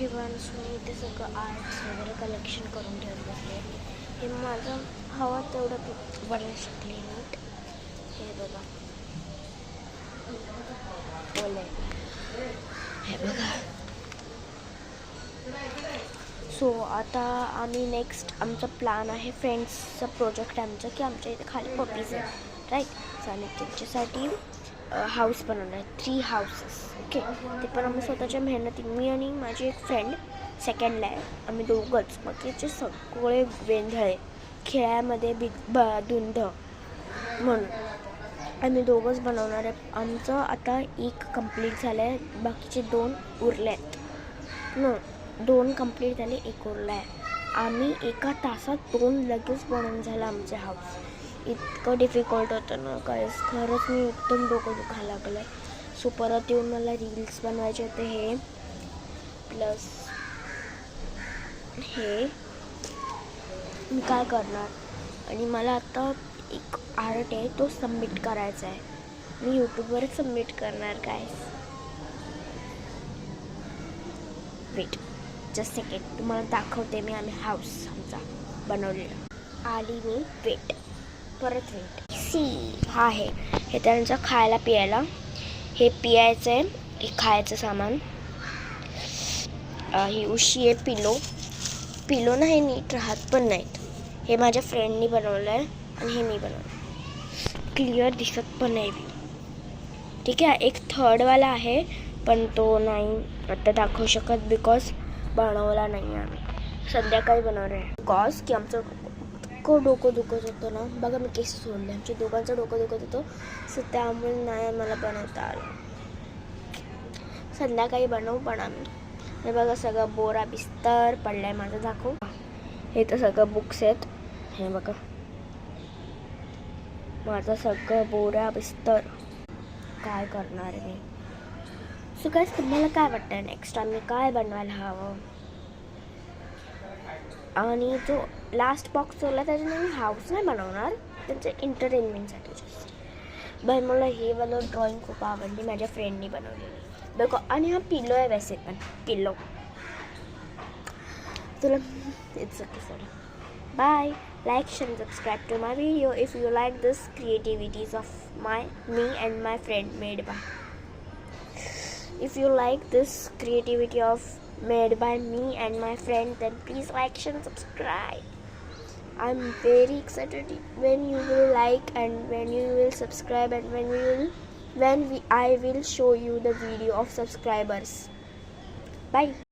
Everyone. So मी इथे सगळं arts वगैरे कलेक्शन करून ठेवत बसले. हे माझं हवं तेवढं बनवू शकले नीट. हे बघा बोले हे बघा. सो आता आम्ही नेक्स्ट आमचा प्लॅन आहे, फ्रेंड्सचा प्रोजेक्ट आमचं, की आमच्या इथे खाली पपीज आहे राईट. चालेल त्यांच्यासाठी हाऊस बनवणार आहे, 3 हाऊसेस. ओके, ते पण आम्ही स्वतःच्या मेहनती, मी आणि माझी एक फ्रेंड सेकंडला आहे, आम्ही दोघंच. बाकीचे सगळे वेंधळे खेळामध्ये धुंद म्हणून आम्ही दोघंच बनवणार आहे. आमचं आता 1 कंप्लीट झालं आहे, बाकीचे 2 उरले आहेत. 2 कंप्लीट झाले, 1 उरला आहे. आम्ही एका तासात 2 लगेच बनवून झालं आमचे हाऊस. इतकं डिफिकल्ट होतं ना गाईस, खरंच मी एकदम डोकं दुखायला लागलं आहे. सो परत येऊन मला रील्स बनवायचे होते, हे प्लस हे मी काय करणार. आणि मला आता एक आर्ट आहे तो सबमिट करायचा आहे, मी यूट्यूबवरच सबमिट करणार गाईस. वेट जस्ट सेकंड, तुम्हाला दाखवते मी आम्ही हाऊस आमचा बनवलेला. आली मी, वेट परत वेट. सी हा आहे, हे त्यांचं खायला पियायला, हे पियायचं आहे, हे खायचं सामान. ही उशी आहे, पिलो नाही नीट राहत पण नाहीत. हे माझ्या फ्रेंडनी बनवलं आहे आणि हे मी बनवलं. क्लिअर दिसत पण नाही, ठीक आहे. एक थर्डवाला आहे पण तो नाही आता दाखवू शकत, बिकॉज बनवला नाही आम्ही, संध्याकाळी बनवणार आहे. बिकॉज की आमचं डोकं दुखत होतं ना, बघा मी केस सोडले, आमच्या दोघांचं डोकं दुखत होतं, सो त्यामुळे नाही मला बनवता आलं. संध्याकाळी बनवू पण आम्ही. हे बघा सगळं बोरा बिस्तर पडलाय माझं, दाखवू. हे तर सगळं बुक्स आहेत, हे बघा माझं सगळं बोरा बिस्तर. काय करणार मी. सो गाईस, तुम्हाला काय वाटतं नेक्स्ट आम्ही काय बनवायला हवं. आणि जो लास्ट बॉक्स ठेवला त्याच्याने मी हाऊस नाही बनवणार, त्यांच्या एंटरटेनमेंटसाठी जस्ट. बाय मला हे वालं ड्रॉइंग खूप आवडली, माझ्या फ्रेंडनी बनवलेली बघ. आणि हा पिलो आहे, वैसे पण पिलो. चला it's okay, sir bye. Like, share and subscribe to my video if you like this creativities of me and my friend made by. If you like this creativity of made by me and my friend, then please like, share and subscribe. I'm very excited when you will like and when you will subscribe and I will show you the video of subscribers. Bye.